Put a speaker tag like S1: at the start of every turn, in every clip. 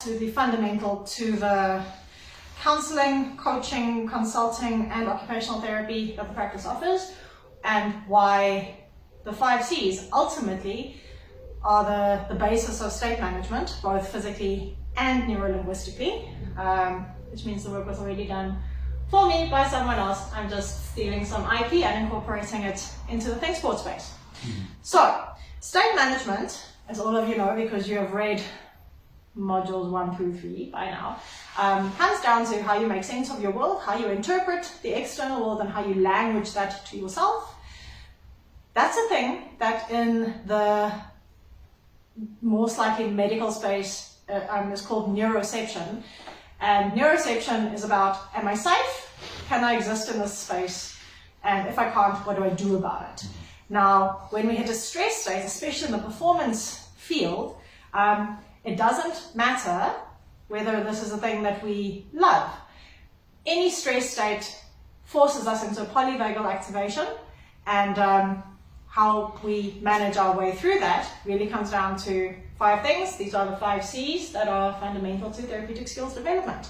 S1: absolutely fundamental to the counseling, coaching, consulting, and occupational therapy that the practice offers, and why the 5 Cs ultimately are the basis of state management, both physically and neurolinguistically, which means the work was already done for me by someone else. I'm just stealing some IP and incorporating it into the think sport space. So, state management, as all of you know because you have read modules 1 through 3 by now, comes down to how you make sense of your world, how you interpret the external world, and how you language that to yourself. That's a thing that in the more slightly medical space is called neuroception. And neuroception is about, am I safe? Can I exist in this space? And if I can't, what do I do about it? Now, when we hit a stress state, especially in the performance field, it doesn't matter whether this is a thing that we love. Any stress state forces us into a polyvagal activation, and how we manage our way through that really comes down to 5 things. These are the 5 Cs that are fundamental to therapeutic skills development.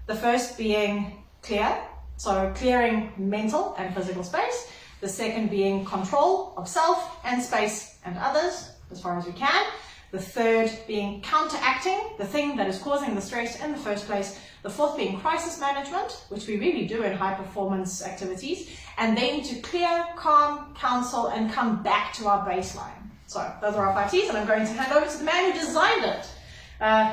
S1: The first being clear, so clearing mental and physical space. The second being control of self and space and others as far as we can. The third being counteracting the thing that is causing the stress in the first place. The fourth being crisis management, which we really do in high performance activities. And then to clear, calm, counsel, and come back to our baseline. So those are our 5 Cs, and I'm going to hand over to the man who designed it.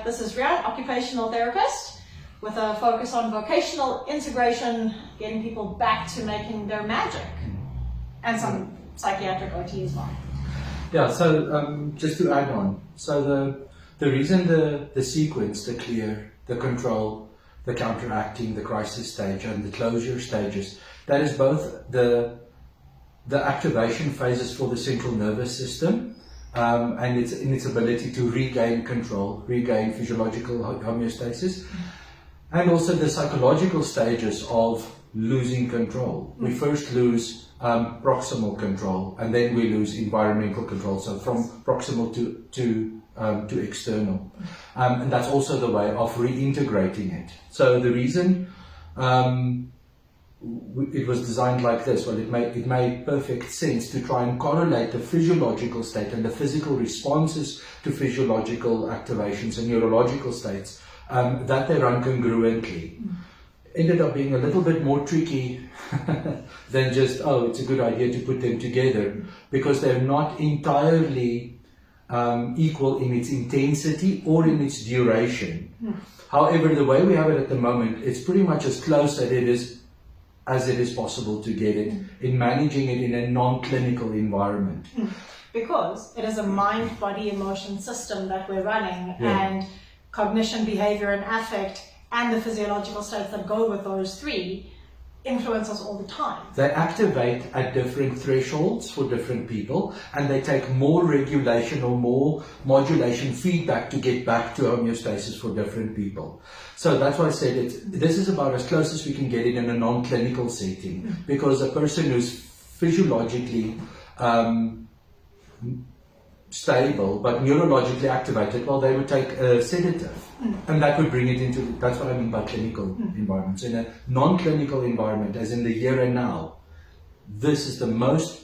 S1: This is Rian, occupational therapist, with a focus on vocational integration, getting people back to making their magic, and some psychiatric OT as well.
S2: Yeah, so just to add on, so the reason the sequence, the clear, the control, the counteracting, the crisis stage, and the closure stages, that is both the activation phases for the central nervous system, and it's in its ability to regain control, regain physiological homeostasis, and also the psychological stages of losing control. We first lose proximal control, and then we lose environmental control. So from proximal to external, and that's also the way of reintegrating it. So the reason it was designed like this, well, it made perfect sense to try and correlate the physiological state and the physical responses to physiological activations and neurological states, that they run congruently. Ended up being a little bit more tricky than just, oh, it's a good idea to put them together, because they're not entirely equal in its intensity or in its duration. However, the way we have it at the moment, it's pretty much as close as it is possible to get it in managing it in a non-clinical environment.
S1: Because it is a mind, body, emotion system that we're running, and cognition, behavior, and affect, and the physiological states that go with those 3 influence us all the time.
S2: They activate at different thresholds for different people, and they take more regulation or more modulation feedback to get back to homeostasis for different people. So that's why I said this is about as close as we can get it in a non-clinical setting, because a person who's physiologically stable but neurologically activated, well, they would take a sedative, and that would bring it into, that's what I mean by clinical environments. In a non-clinical environment, as in the here and now, this is the most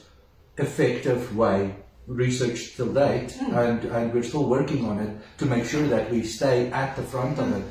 S2: effective way, research till date, and we're still working on it to make sure that we stay at the front of it,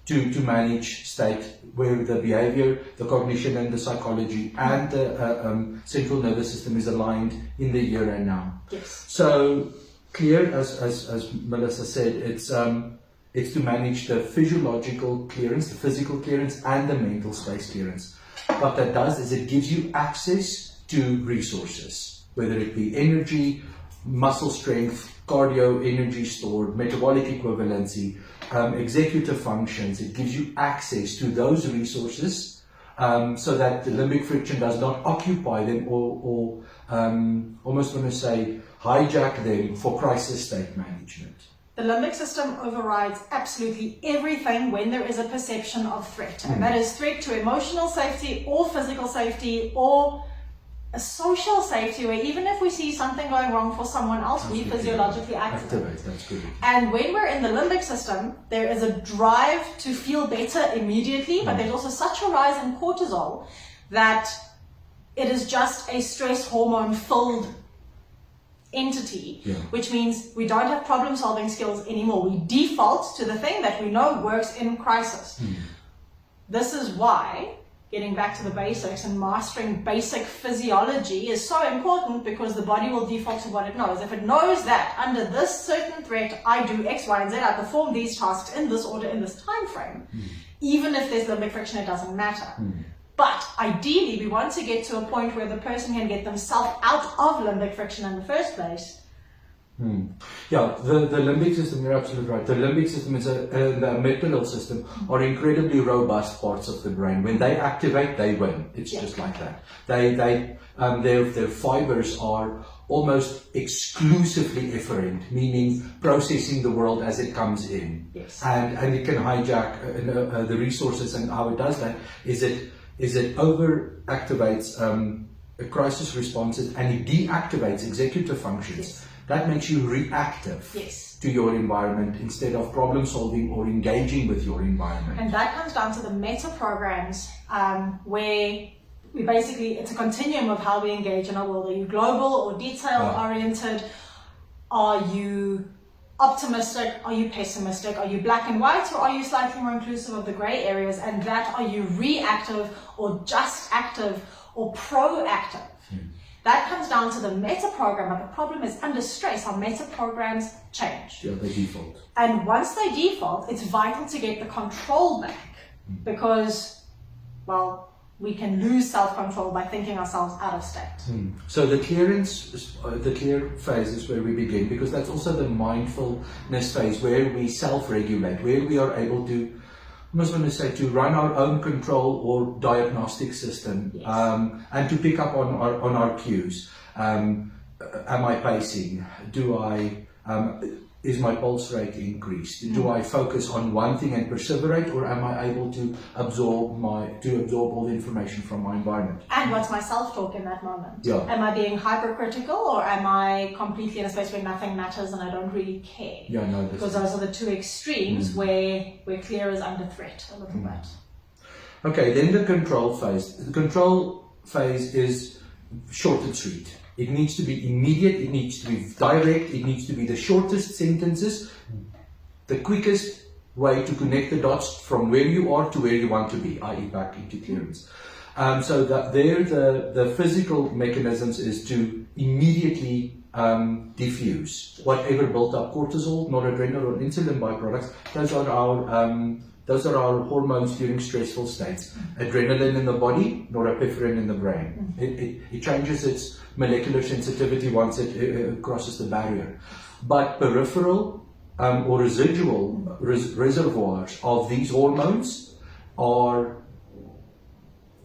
S2: to manage state where the behavior, the cognition, and the psychology and the central nervous system is aligned in the here and now.
S1: Yes.
S2: So clear, as Melissa said, it's to manage the physiological clearance, the physical clearance, and the mental space clearance. What that does is it gives you access to resources, whether it be energy, muscle strength, cardio, energy stored, metabolic equivalency, executive functions. It gives you access to those resources, so that the limbic friction does not occupy them or almost want to say hijack them for crisis state management.
S1: The limbic system overrides absolutely everything when there is a perception of threat, and that is threat to emotional safety or physical safety or a social safety where even if we see something going wrong for someone else, we physiologically activate.
S2: That's good.
S1: And when we're in the limbic system, there is a drive to feel better immediately, but there's also such a rise in cortisol that it is just a stress hormone filled entity, which means we don't have problem solving skills anymore. We default to the thing that we know works in crisis. This is why getting back to the basics and mastering basic physiology is so important, because the body will default to what it knows. If it knows that under this certain threat, I do X, Y, and Z, I perform these tasks in this order, in this time frame, even if there's limbic friction, it doesn't matter. But ideally, we want to get to a point where the person can get themselves out of limbic friction in the first place.
S2: Yeah, the limbic system, you're absolutely right. The limbic system is and the amygdala system are incredibly robust parts of the brain. When they activate, they win. It's just like that. Their fibers are almost exclusively efferent, meaning processing the world as it comes in. And it can hijack the resources. And how it does that is it overactivates crisis responses, and it deactivates executive functions. That makes you reactive to your environment instead of problem solving or engaging with your environment.
S1: And that comes down to the meta programs, where we basically, it's a continuum of how we engage in our world. Are you global or detail oriented? Are you optimistic? Are you pessimistic? Are you black and white, or are you slightly more inclusive of the gray areas? And that, are you reactive or just active or proactive? That comes down to the meta program, but the problem is under stress, our meta programs change.
S2: Yeah, they default.
S1: And once they default, it's vital to get the control back, because, well, we can lose self-control by thinking ourselves out of state.
S2: So the clear phase is where we begin, because that's also the mindfulness phase where we self-regulate, where we are able to, I almost want to say, to run our own control or diagnostic system, and to pick up on our cues. Am I pacing? Is my pulse rate increased? Do I focus on one thing and perseverate, or am I able to absorb all the information from my environment?
S1: And what's my self-talk in that moment?
S2: Am
S1: I being hypercritical, or am I completely in a space where nothing matters and I don't really care? Because those are the two extremes where clear is under threat a little bit.
S2: Okay, then the control phase. The control phase is short and sweet. It needs to be immediate, it needs to be direct, it needs to be the shortest sentences, the quickest way to connect the dots from where you are to where you want to be, i.e. back into clearance. So that the physical mechanisms is to immediately diffuse whatever built up cortisol, noradrenaline or insulin byproducts. Those are our hormones during stressful states. Adrenaline in the body, norepinephrine in the brain. It changes its molecular sensitivity once it crosses the barrier. But peripheral or residual reservoirs of these hormones are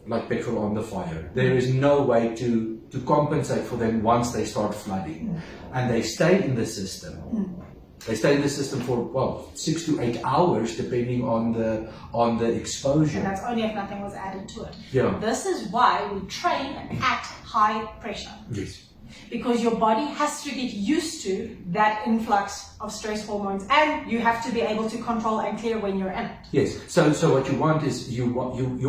S2: like petrol on the fire. There is no way to compensate for them once they start flooding. And they stay in the system. They stay in the system for 6 to 8 hours, depending on the exposure.
S1: And that's only if nothing was added to it.
S2: This
S1: is why we train at high pressure. Because your body has to get used to that influx of stress hormones, and you have to be able to control and clear when you're in it.
S2: So what you want is you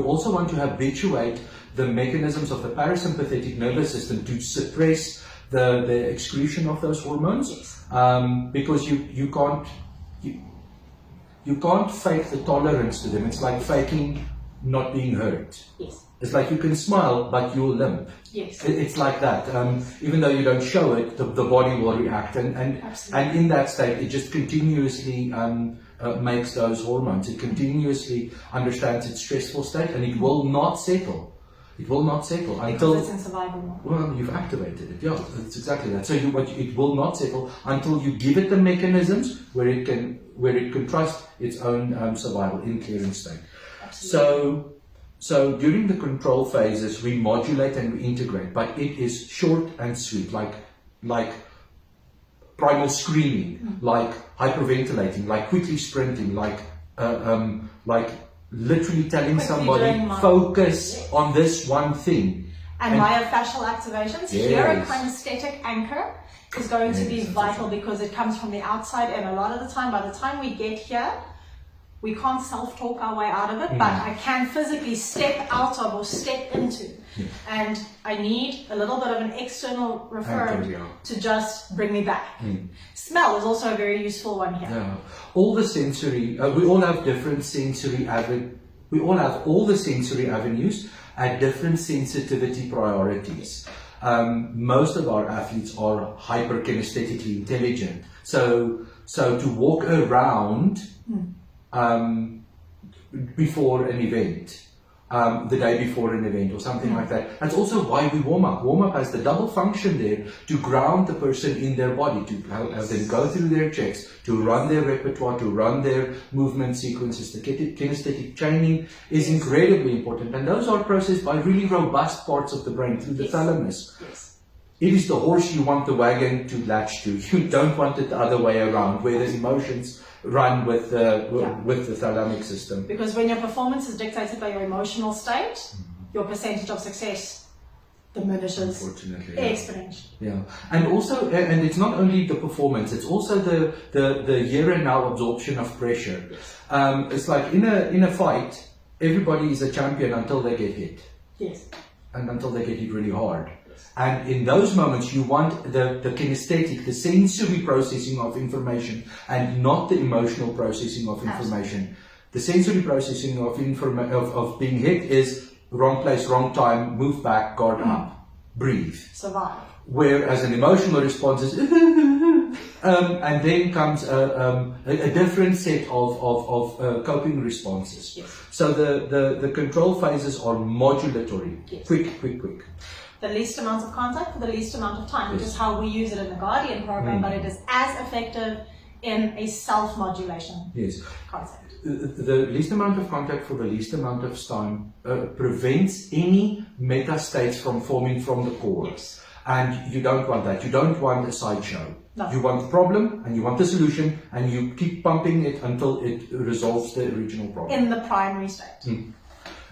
S2: also want to habituate the mechanisms of the parasympathetic nervous system to suppress the excretion of those hormones. Because you can't fake the tolerance to them. It's like faking not being hurt. It's like you can smile, but you'll limp. It's like that. Even though you don't show it, the body will react, and in that state, it just continuously makes those hormones. It continuously understands its stressful state, and it will not settle. It will not settle until
S1: it's in survival mode.
S2: Well, you've activated it. Yeah, it's exactly that. So it will not settle until you give it the mechanisms where it can trust its own survival in clearance state. So during the control phases, we modulate and we integrate, but it is short and sweet, like primal screaming, like hyperventilating, like quickly sprinting, like literally telling somebody, focus on this one thing.
S1: And myofascial activations,
S2: Yes.
S1: here a kinesthetic anchor is going to be
S2: Yes,
S1: vital because it comes from the outside, and a lot of the time, by the time we get here, we can't self-talk our way out of it, but I can physically step out of or step into. And I need a little bit of an external referent to just bring me back. Smell is also a very useful one here.
S2: Yeah. All the sensory, we all have different sensory we all have all the sensory avenues at different sensitivity priorities. Most of our athletes are hyperkinesthetically intelligent. So to walk around before an event, the day before an event or something like that. That's also why we warm up. Warm up has the double function there to ground the person in their body, to have them go through their checks, to run their repertoire, to run their movement sequences. The kinesthetic training is incredibly important, and those are processed by really robust parts of the brain through the thalamus. It is the horse you want the wagon to latch to. You don't want it the other way around, where the emotions run with the thalamic system.
S1: Because when your performance is dictated by your emotional state, your percentage of success diminishes exponentially.
S2: Yeah, and also, and it's not only the performance; it's also the here and now absorption of pressure. It's like in a fight, everybody is a champion until they get hit.
S1: Yes.
S2: And until they get hit really hard. And in those moments, you want the kinesthetic, the sensory processing of information, and not the emotional processing of information. The sensory processing of being hit is wrong place, wrong time, move back, guard up, breathe.
S1: Survive.
S2: Whereas an emotional response is and then comes a different set of coping responses.
S1: Yes.
S2: So the control phases are modulatory.
S1: Yes.
S2: Quick.
S1: The least amount of contact for the least amount of time, which is how we use it in the Guardian program, but it is as effective in a self-modulation concept.
S2: The least amount of contact for the least amount of time prevents any meta states from forming from the core.
S1: Yes.
S2: And you don't want that. You don't want a sideshow.
S1: No.
S2: You want the problem and you want the solution, and you keep pumping it until it resolves the original problem.
S1: In the primary state.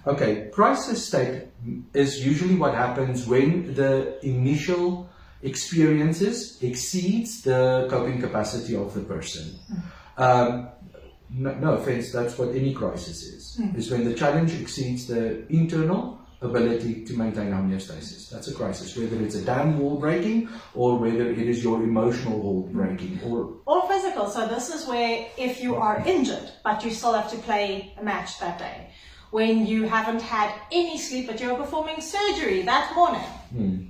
S2: Okay, crisis state is usually what happens when the initial experiences exceeds the coping capacity of the person. No offense, that's what any crisis is when the challenge exceeds the internal ability to maintain homeostasis. That's a crisis, whether it's a dam wall breaking or whether it is your emotional wall breaking
S1: or physical. So this is where if you are injured but you still have to play a match that day, when you haven't had any sleep but you're performing surgery that morning,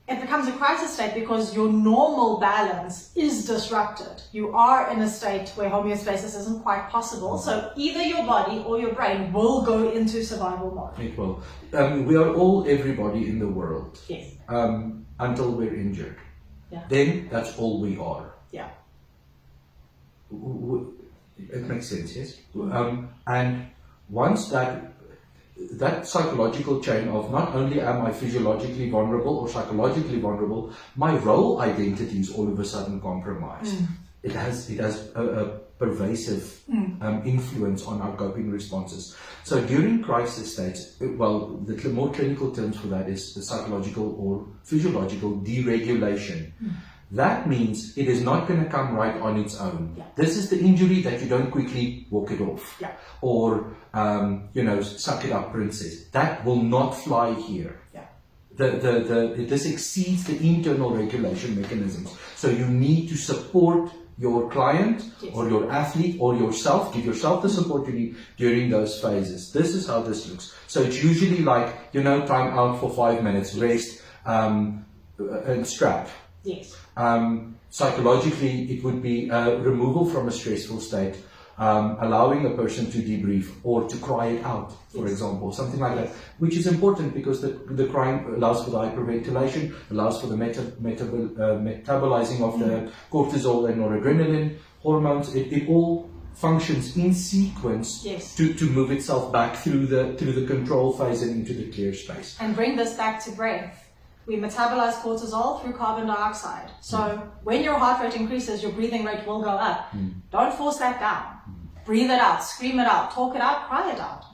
S1: it becomes a crisis state because your normal balance is disrupted. You are in a state where homeostasis isn't quite possible, so either your body or your brain will go into survival mode.
S2: It will. We are all everybody in the world.
S1: Yes.
S2: Until we're injured.
S1: Yeah.
S2: Then that's all we are.
S1: Yeah.
S2: It makes sense, yes? And once that psychological chain of not only am I physiologically vulnerable or psychologically vulnerable, my role identity is all of a sudden compromised. It has a pervasive influence on our coping responses. So during crisis states, well, the more clinical terms for that is the psychological or physiological deregulation. That means it is not going to come right on its own.
S1: Yeah.
S2: This is the injury that you don't quickly walk it off.
S1: Yeah.
S2: Or, suck it up, princess. That will not fly here.
S1: Yeah.
S2: This exceeds the internal regulation mechanisms. So you need to support your client or your athlete or yourself, give yourself the support you need during those phases. This is how this looks. So it's usually like, time out for 5 minutes, rest, and strap.
S1: Yes.
S2: Psychologically, it would be removal from a stressful state, allowing a person to debrief or to cry it out, for example, something like that, which is important because the crying allows for the hyperventilation, allows for the metabolizing of the cortisol and noradrenaline hormones. It all functions in sequence to move itself back through the control phase and into the clear space.
S1: And bring this back to breath. We metabolize cortisol through carbon dioxide. So when your heart rate increases, your breathing rate will go up. Don't force that down. Breathe it out, scream it out, talk it out, cry it out.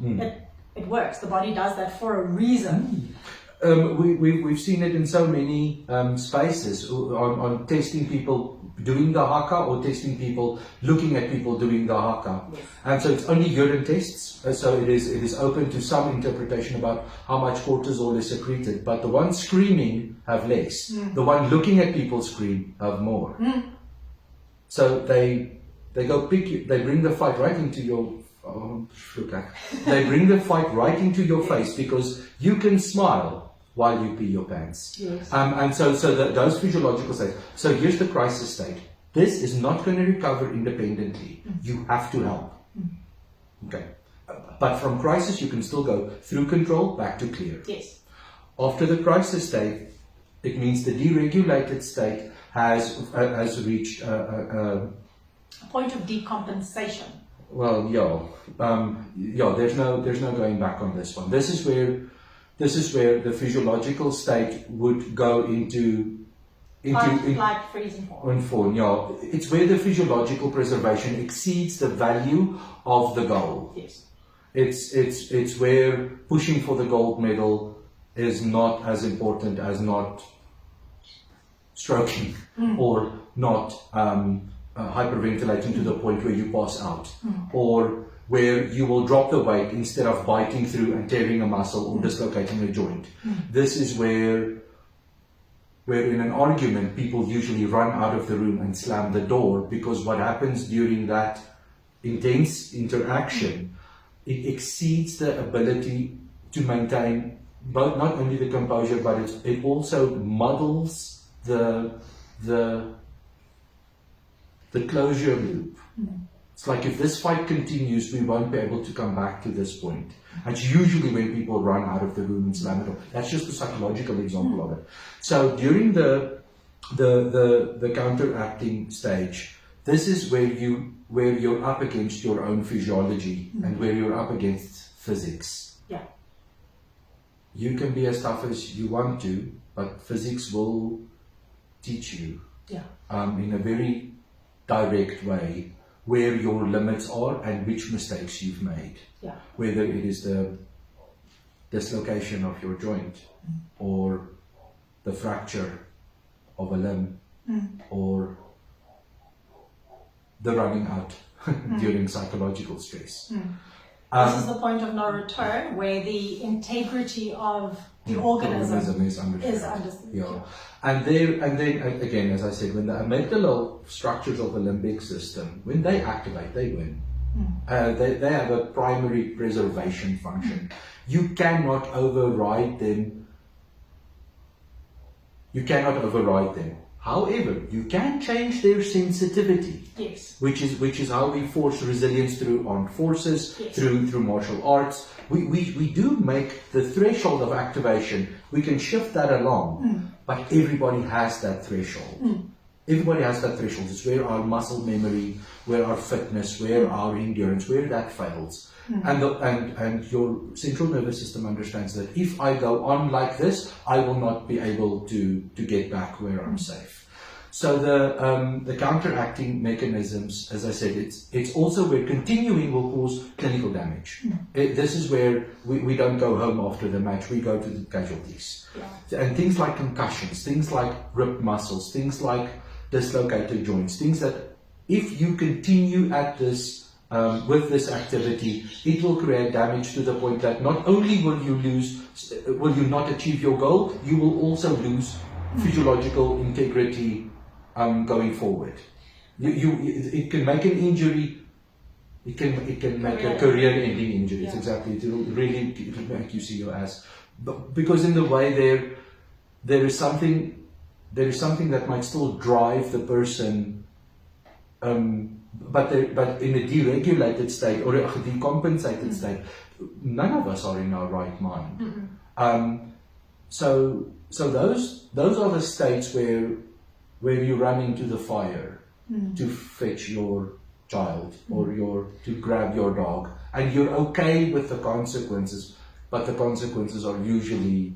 S1: It works. The body does that for a reason.
S2: we've seen it in so many spaces on testing people doing the haka or testing people looking at people doing the haka.
S1: Yes.
S2: And so it's only urine tests, so it is open to some interpretation about how much cortisol is secreted, but the ones screaming have less. The one looking at people scream have more. So they go pick you, they bring the fight right into your they bring the fight right into your face because you can smile while you pee your pants.
S1: Yes.
S2: And so those physiological states. So here's the crisis state. This is not going to recover independently. You have to help. Okay. But from crisis, you can still go through control back to clear.
S1: Yes.
S2: After the crisis state, it means the deregulated state has reached
S1: A point of decompensation.
S2: well, there's no going back on this one. This is where the physiological state would go into
S1: Flight, freezing point.
S2: fawn. Yeah, it's where the physiological preservation exceeds the value of the goal.
S1: Yes.
S2: It's where pushing for the gold medal is not as important as not stroking or not hyperventilating to the point where you pass out, or where you will drop the weight instead of biting through and tearing a muscle or dislocating a joint. This is where in an argument people usually run out of the room and slam the door, because what happens during that intense interaction, it exceeds the ability to maintain both not only the composure, but it also muddles the closure loop. It's like if this fight continues, we won't be able to come back to this point. That's usually when people run out of the room and slam it off. That's just a psychological example of it. So during the counteracting stage, this is where you're up against your own physiology and where you're up against physics.
S1: Yeah.
S2: You can be as tough as you want to, but physics will teach you in a very direct way where your limits are and which mistakes you've made.
S1: Yeah.
S2: Whether it is the dislocation of your joint or the fracture of a limb or the running out during psychological stress.
S1: This is the point of no return, where the integrity of the organism
S2: is understood.
S1: Yeah.
S2: And then again, as I said, when the amygdala structures of the limbic system, when they activate, they win. They have a primary preservation function. You cannot override them. However, you can change their sensitivity.
S1: Yes.
S2: Which is how we force resilience through armed forces,
S1: Yes.
S2: through martial arts. We do make the threshold of activation, we can shift that along, but everybody has that threshold. Everybody has that threshold. It's where our muscle memory, where our fitness, where our endurance, where that fails. And your central nervous system understands that if I go on like this, I will not be able to get back where I'm safe. So the counteracting mechanisms, as I said, it's also where continuing will cause clinical damage. This is where we don't go home after the match, we go to the casualties.
S1: Yeah.
S2: And things like concussions, things like ripped muscles, things like dislocated joints, things that if you continue at this with this activity, it will create damage to the point that not only will you not achieve your goal, you will also lose physiological integrity going forward. It can make an injury. It can make a career-ending injury.
S1: Yeah.
S2: It's exactly. It'll make you see your ass. But because in the way there is something that might still drive the person. But in a deregulated state or a decompensated state, none of us are in our right mind. So those are the states where you run into the fire to fetch your child or to grab your dog, and you're okay with the consequences, but the consequences are usually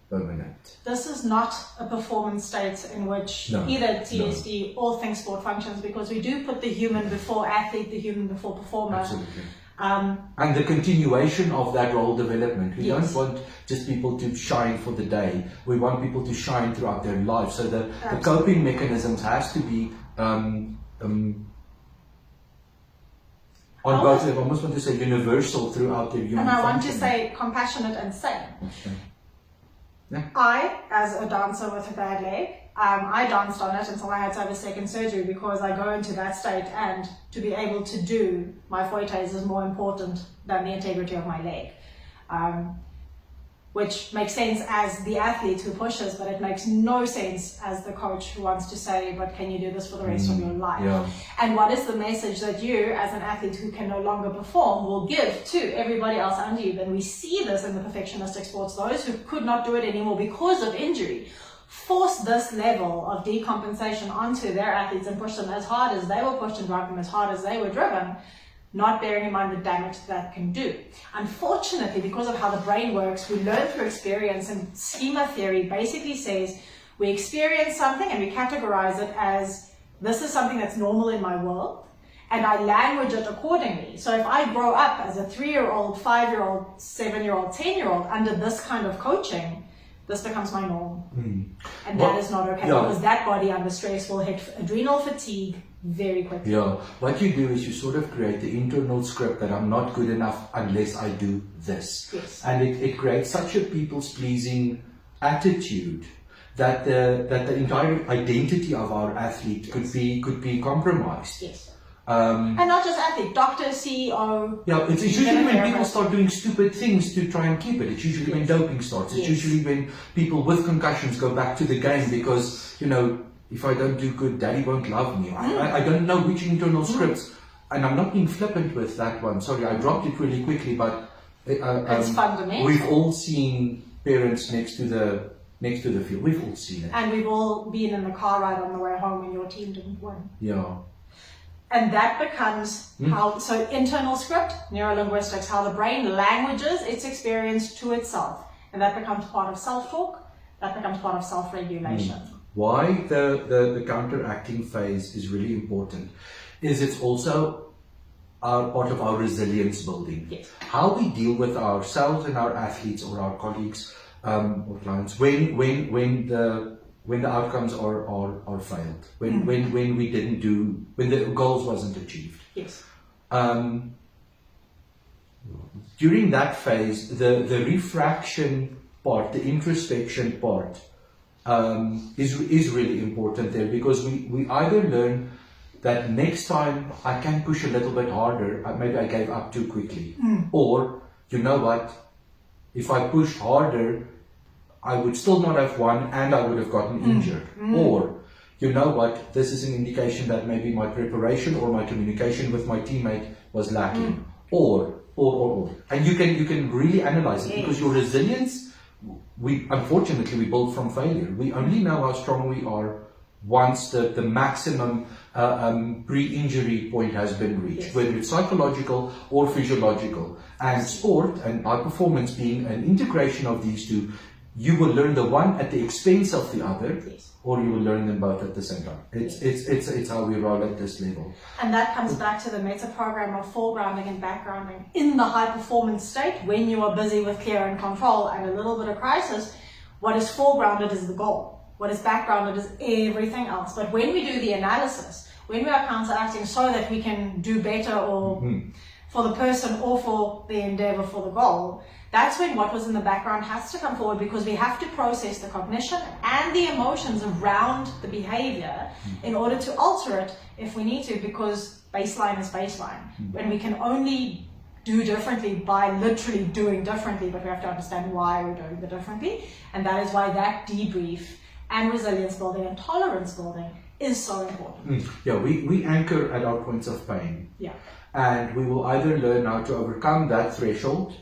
S2: permanent.
S1: This is not a performance state in which either TSD or think sport functions, because we do put the human before athlete, the human before performer.
S2: Absolutely. And the continuation of that role development. We
S1: Yes.
S2: don't want just people to shine for the day. We want people to shine throughout their life. So the coping mechanisms has to be on both. I almost want to say universal throughout their human
S1: And I want to
S2: functioning.
S1: say compassionate and sane.
S2: Okay. Yeah.
S1: I, as a dancer with a bad leg, I danced on it until I had to have a second surgery because I go into that state, and to be able to do my fouettes is more important than the integrity of my leg. Which makes sense as the athlete who pushes, but it makes no sense as the coach who wants to say, but can you do this for the rest of your life?
S2: Yeah.
S1: And what is the message that you, as an athlete who can no longer perform, will give to everybody else under you? Then we see this in the perfectionistic sports. Those who could not do it anymore because of injury force this level of decompensation onto their athletes and push them as hard as they were pushed and drive them as hard as they were driven, not bearing in mind the damage that can do. Unfortunately, because of how the brain works, we learn through experience, and schema theory basically says we experience something and we categorize it as this is something that's normal in my world, and I language it accordingly. So if I grow up as a 3-year-old, 5-year-old, 7-year-old, 10-year-old under this kind of coaching, this becomes my norm. And that is not okay, because that body under stress will hit adrenal fatigue very quickly.
S2: Yeah, what you do is you sort of create the internal script that I'm not good enough unless I do this.
S1: Yes.
S2: And it creates such a people's pleasing attitude that the entire identity of our athlete could be compromised.
S1: Yes. And not just athlete, doctor, CEO.
S2: Yeah, it's usually when people start doing stupid things to try and keep it. It's usually when doping starts. It's usually when people with concussions go back to the game because, if I don't do good, daddy won't love me. I don't know which internal scripts, and I'm not being flippant with that one. Sorry, I dropped it really quickly, but
S1: it's fundamental.
S2: We've all seen parents next to the field. We've all seen it.
S1: And we've all been in the car ride on the way home when your team didn't win.
S2: Yeah.
S1: And that becomes so internal script, neurolinguistics, how the brain languages its experience to itself. And that becomes part of self-talk, that becomes part of self-regulation.
S2: Why the counteracting phase is really important is it's also part of our resilience building.
S1: Yes.
S2: How we deal with ourselves and our athletes or our colleagues or clients when the outcomes are failed, when we didn't do, when the goals wasn't achieved.
S1: Yes.
S2: During that phase, the refraction part, the introspection part, is really important there, because we either learn that next time I can push a little bit harder, maybe I gave up too quickly, or you know what, if I pushed harder, I would still not have won and I would have gotten injured, or you know what, this is an indication that maybe my preparation or my communication with my teammate was lacking, or, and you can really analyze it, because your resilience, unfortunately we build from failure. We only know how strong we are once the maximum pre-injury point has been reached, whether it's psychological or physiological. And sport and high performance being an integration of these two, you will learn the one at the expense of the other, or you will learn them both at the same time. It's how we roll at this level.
S1: And that comes back to the meta program of foregrounding and backgrounding. In the high performance state, when you are busy with clear and control and a little bit of crisis, what is foregrounded is the goal. What is backgrounded is everything else. But when we do the analysis, when we are counteracting so that we can do better or for the person or for the endeavor for the goal, that's when what was in the background has to come forward, because we have to process the cognition and the emotions around the behavior in order to alter it if we need to, because baseline is baseline. When we can only do differently by literally doing differently, but we have to understand why we're doing the differently. And that is why that debrief and resilience building and tolerance building is so important.
S2: Yeah, we anchor at our points of pain.
S1: Yeah.
S2: And we will either learn how to overcome that threshold,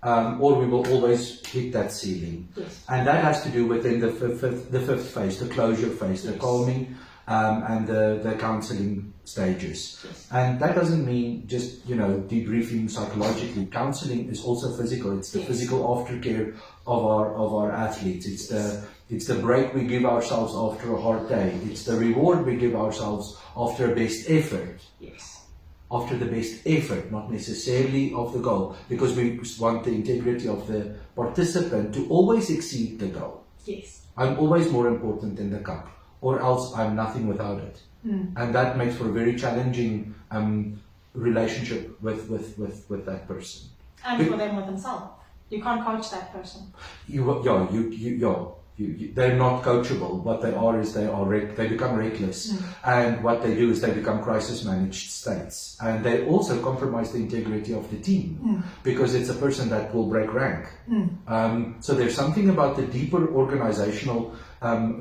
S2: or we will always hit that ceiling.
S1: Yes.
S2: And that has to do within the fifth phase, the closure phase, the calming and the counseling stages.
S1: Yes.
S2: And that doesn't mean just, debriefing psychologically. Counseling is also physical. It's the physical aftercare of our athletes. It's the break we give ourselves after a hard day. It's the reward we give ourselves after a best effort.
S1: Yes.
S2: after the best effort, not necessarily of the goal, because we want the integrity of the participant to always exceed the goal.
S1: Yes.
S2: I'm always more important than the cup, or else I'm nothing without it. And that makes for a very challenging relationship with that person.
S1: And for them with themselves. You can't coach that person.
S2: They're not coachable. What they are is they become reckless, and what they do is they become crisis managed states, and they also compromise the integrity of the team because it's a person that will break rank. So there's something about the deeper organizational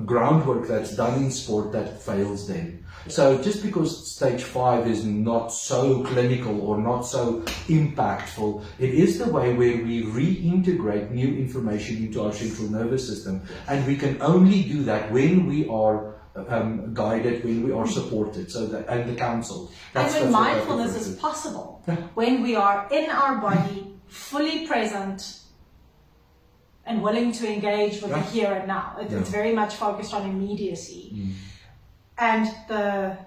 S2: groundwork that's done in sport that fails them. So just because stage 5 is not so clinical or not so impactful, it is the way where we reintegrate new information into our central nervous system, and we can only do that when we are guided, when we are supported, and the counsel.
S1: And when mindfulness is possible, when we are in our body, fully present, and willing to engage with the here and now. It's very much focused on immediacy. And the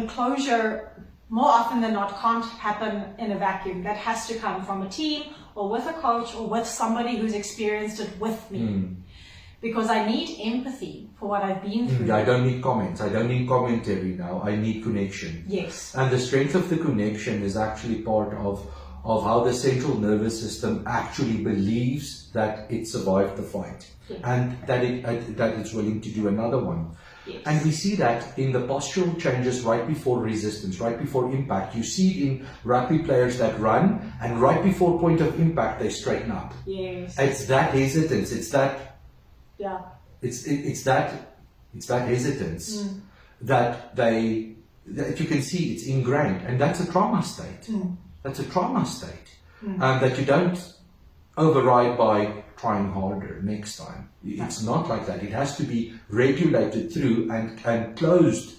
S1: closure, more often than not, can't happen in a vacuum. That has to come from a team, or with a coach, or with somebody who's experienced it with me. Because I need empathy for what I've been through.
S2: I don't need comments. I don't need commentary now. I need connection.
S1: Yes.
S2: And the strength of the connection is actually part of how the central nervous system actually believes that it survived the fight, and that it's willing to do another one.
S1: Yes.
S2: And we see that in the postural changes right before resistance, right before impact. You see it in rugby players that run, and right before point of impact they straighten up.
S1: Yes.
S2: It's that hesitance. It's that.
S1: Yeah.
S2: It's that hesitance that you can see it's ingrained, and that's a trauma state. That's a trauma state, that you don't override by trying harder next time. It's not like that. It has to be regulated through and closed,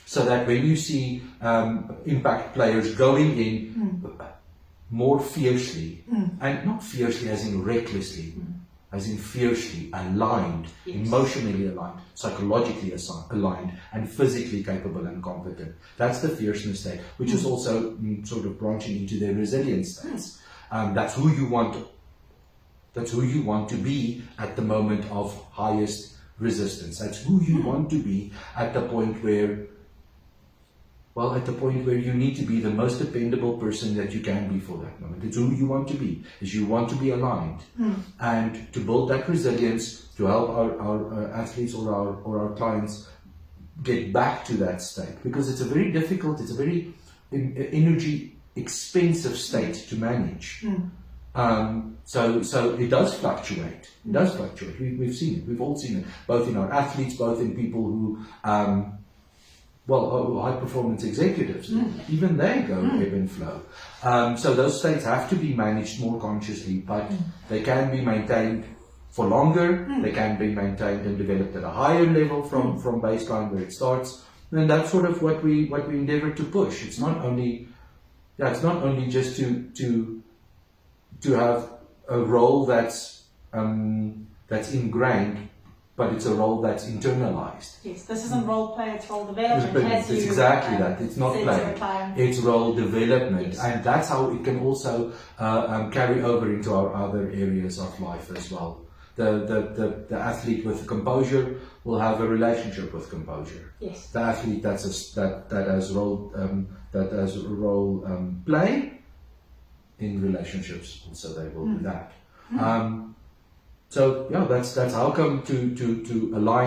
S2: so that when you see impact players going in more fiercely, and not fiercely as in recklessly, as in fiercely aligned, emotionally aligned, psychologically aligned, and physically capable and competent. That's the fierceness state, which is also sort of branching into their resilience states. That's who you want. That's who you want to be at the moment of highest resistance. That's who you want to be at the point where. Well, at the point where you need to be the most dependable person that you can be for that moment. It's who you want to be. Is you want to be aligned. And to build that resilience, to help our athletes or our clients get back to that state. Because it's a very difficult, it's a very energy expensive state to manage. So it does fluctuate. It does fluctuate. We've seen it. We've all seen it. Both in our athletes, both in people who... high performance executives, even they go ebb and flow. So those states have to be managed more consciously, but they can be maintained for longer. They can be maintained and developed at a higher level from baseline where it starts. And that's sort of what we endeavor to push. It's not only just to have a role that's ingrained, but it's a role that's internalized.
S1: Yes, this isn't role play, it's role development.
S2: It's exactly that. It's not play. It's role development. Yes. And that's how it can also carry over into our other areas of life as well. The athlete with composure will have a relationship with composure.
S1: Yes. The
S2: athlete that has role play in relationships, so they will do that. So yeah, that's how come to align